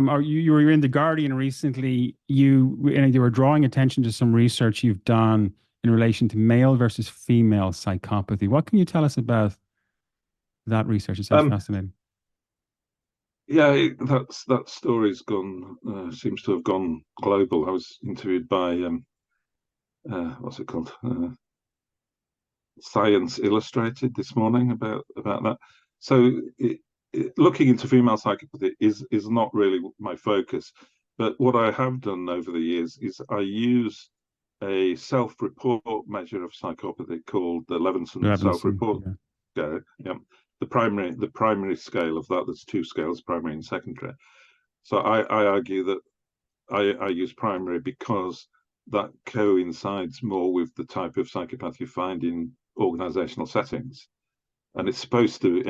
You were in The Guardian recently. You were drawing attention to some research you've done in relation to male versus female psychopathy. What can you tell us about that research? It sounds Um, fascinating. yeah, that story's gone. Seems to have gone global. I was interviewed by what's it called? Science Illustrated this morning about that. So, looking into female psychopathy is not really my focus. But what I have done over the years is I use a self-report measure of psychopathy called the Levinson Levinson, self-report yeah. scale. Yeah, the primary scale of that. There's two scales, primary and secondary. So I argue that I use primary because that coincides more with the type of psychopath you find in organizational settings, and it's supposed to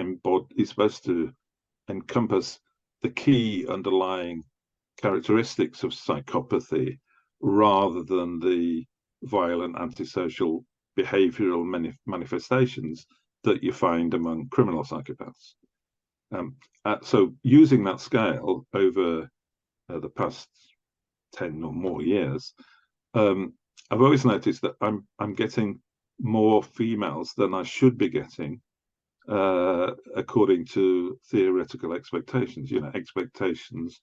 encompass the key underlying characteristics of psychopathy rather than the violent antisocial behavioral manifestations that you find among criminal psychopaths. So using that scale over the past 10 or more years, um, I've always noticed that I'm getting more females than I should be getting, according to theoretical expectations. Expectations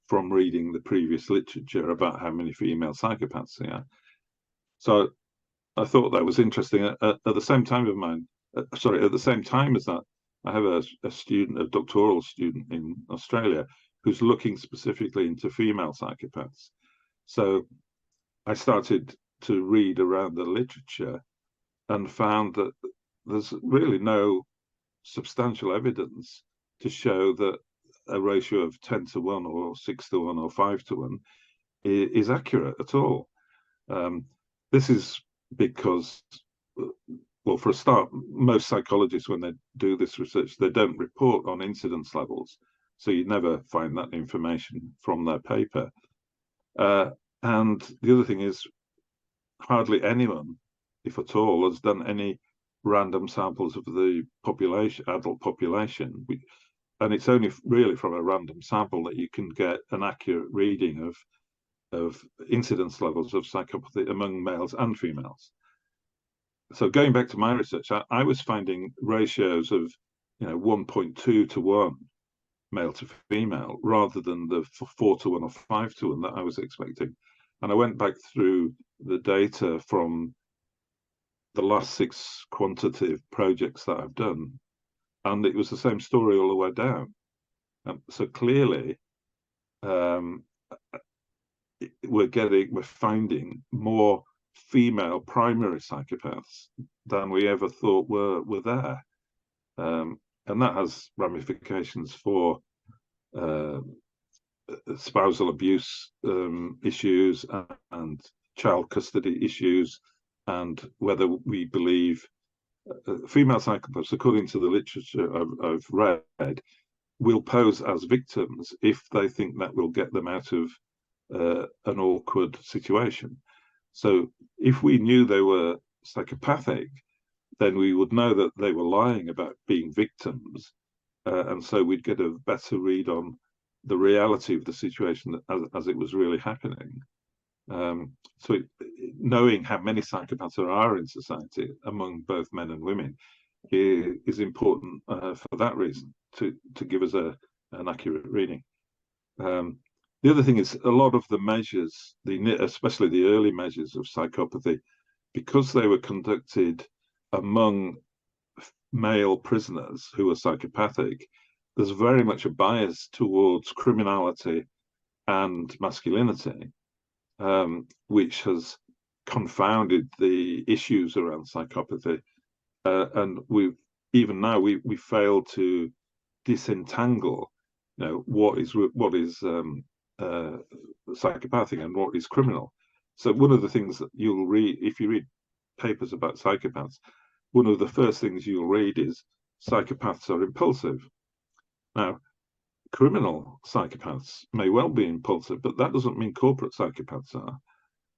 from reading the previous literature about how many female psychopaths there are. So I thought that was interesting. At the same time of mine, sorry, at the same time as that, I have a student, a doctoral student in Australia, who's looking specifically into female psychopaths. So I started to read around the literature and found that there's really no substantial evidence to show that a ratio of 10 to 1 or 6 to 1 or 5 to 1 is accurate at all. This is because, well, for a start, most psychologists, when they do this research, they don't report on incidence levels. So you never find that information from their paper. And the other thing is, hardly anyone, if at all, has done any random samples of the adult population. And it's only really from a random sample that you can get an accurate reading of incidence levels of psychopathy among males and females. So going back to my research, I was finding ratios of 1.2 to 1 male to female rather than the 4 to 1 or 5 to 1 that I was expecting. And I went back through the data from the last 6 quantitative projects that I've done, and it was the same story all the way down. So clearly, we're finding more female primary psychopaths than we ever thought were there, and that has ramifications for spousal abuse issues and child custody issues, and whether we believe female psychopaths, according to the literature I've read, will pose as victims if they think that will get them out of an awkward situation. So if we knew they were psychopathic, then we would know that they were lying about being victims, and so we'd get a better read on the reality of the situation as it was really happening. So knowing how many psychopaths there are in society among both men and women is important for that reason, to give us an accurate reading. The other thing is a lot of the measures, especially the early measures of psychopathy, because they were conducted among male prisoners who are psychopathic, there's very much a bias towards criminality and masculinity, which has confounded the issues around psychopathy. And even now we fail to disentangle, what is psychopathic and what is criminal. So one of the things that you'll read if you read papers about psychopaths, one of the first things you'll read is psychopaths are impulsive. Now, criminal psychopaths may well be impulsive, but that doesn't mean corporate psychopaths are.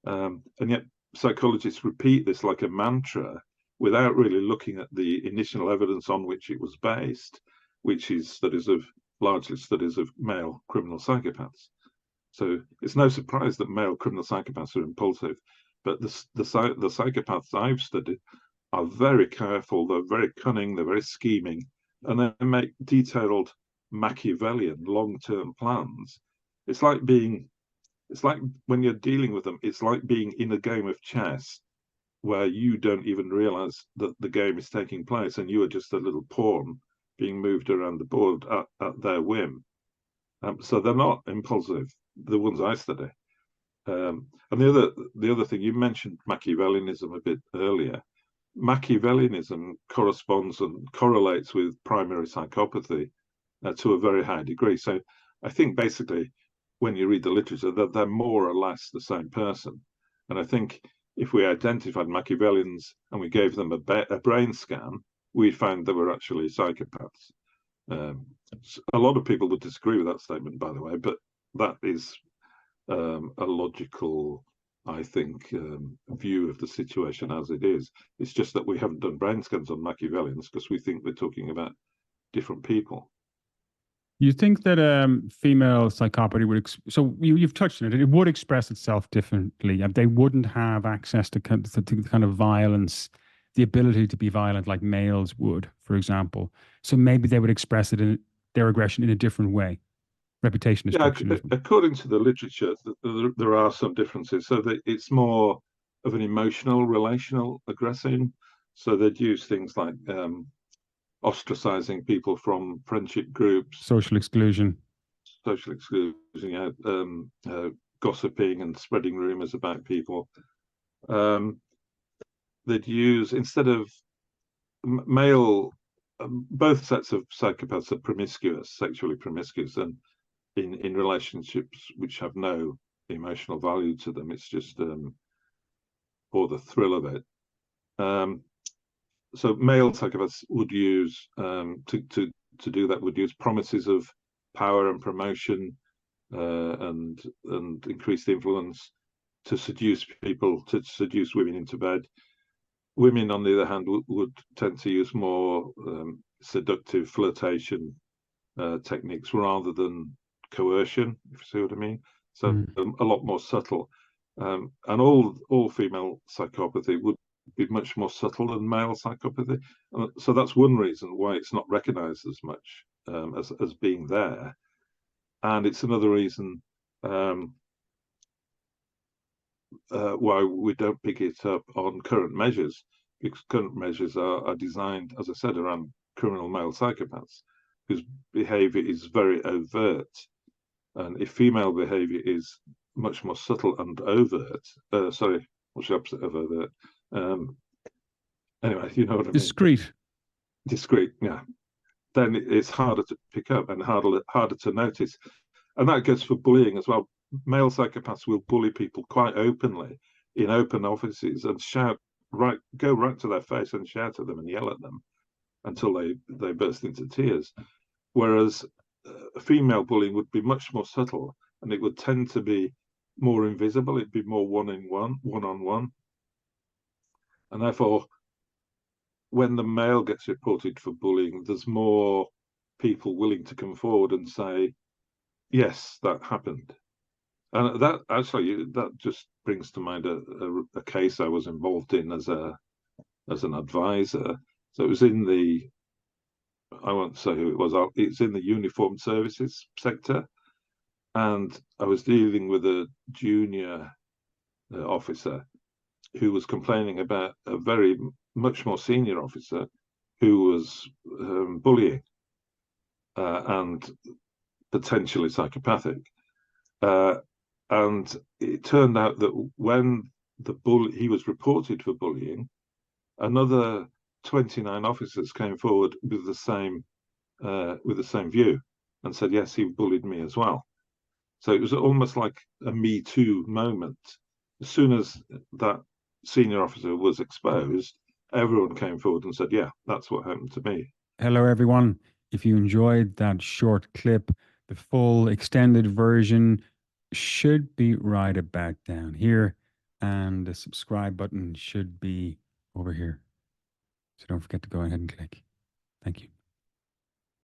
And yet psychologists repeat this like a mantra without really looking at the initial evidence on which it was based, which is that is of largely studies of male criminal psychopaths. So it's no surprise that male criminal psychopaths are impulsive, but the psychopaths I've studied are very careful, they're very cunning, they're very scheming, and they make detailed Machiavellian long-term plans. It's like when you're dealing with them, it's like being in a game of chess where you don't even realize that the game is taking place and you are just a little pawn being moved around the board at their whim. So they're not impulsive, the ones I study. And the other thing, you mentioned Machiavellianism a bit earlier. Machiavellianism corresponds and correlates with primary psychopathy to a very high degree. So I think basically when you read the literature, that they're more or less the same person. And I think if we identified Machiavellians and we gave them a brain scan, we'd find they were actually psychopaths. A lot of people would disagree with that statement, by the way, but that is a logical, I think, view of the situation as it is. It's just that we haven't done brain scans on Machiavellians because we think we're talking about different people. You think that female psychopathy would, so you've touched on it, it would express itself differently. They wouldn't have access to the kind of violence, the ability to be violent like males would, for example. So maybe they would express it in their aggression in a different way. Reputation destruction. Yeah, according to the literature, there are some differences. So that it's more of an emotional, relational aggression. So they'd use things like ostracizing people from friendship groups, social exclusion, gossiping and spreading rumors about people. They'd use, instead of male, both sets of psychopaths are promiscuous, sexually promiscuous, and in relationships which have no emotional value to them. It's just for the thrill of it. So male psychopaths would use to do that, would use promises of power and promotion and increased influence to seduce people, to seduce women into bed. Women, on the other hand, would tend to use more seductive flirtation techniques rather than coercion, if you see what I mean. So a lot more subtle. And all female psychopathy would be much more subtle than male psychopathy. So that's one reason why it's not recognized as much as being there. And it's another reason why we don't pick it up on current measures, because current measures are designed, as I said, around criminal male psychopaths, whose behavior is very overt. And if female behavior is much more subtle and overt, sorry, what's the opposite of overt? Anyway, you know what I mean. Discreet, yeah. Then it's harder to pick up and harder to notice. And that goes for bullying as well. Male psychopaths will bully people quite openly in open offices and go right to their face and shout at them and yell at them until they burst into tears. Whereas female bullying would be much more subtle, and it would tend to be more invisible. It'd be more one-on-one. And therefore, when the male gets reported for bullying, there's more people willing to come forward and say, yes, that happened. And that just brings to mind a case I was involved in as an advisor. So it was I won't say who it was. It's in the uniformed services sector, and I was dealing with a junior officer who was complaining about a very much more senior officer who was bullying and potentially psychopathic. And it turned out that when he was reported for bullying, another 29 officers came forward with the same view and said, yes, he bullied me as well. So it was almost like a Me Too moment. As soon as that senior officer was exposed, everyone came forward and said, yeah, that's what happened to me. Hello, everyone. If you enjoyed that short clip, the full extended version should be right about down here, and the subscribe button should be over here. So don't forget to go ahead and click. Thank you.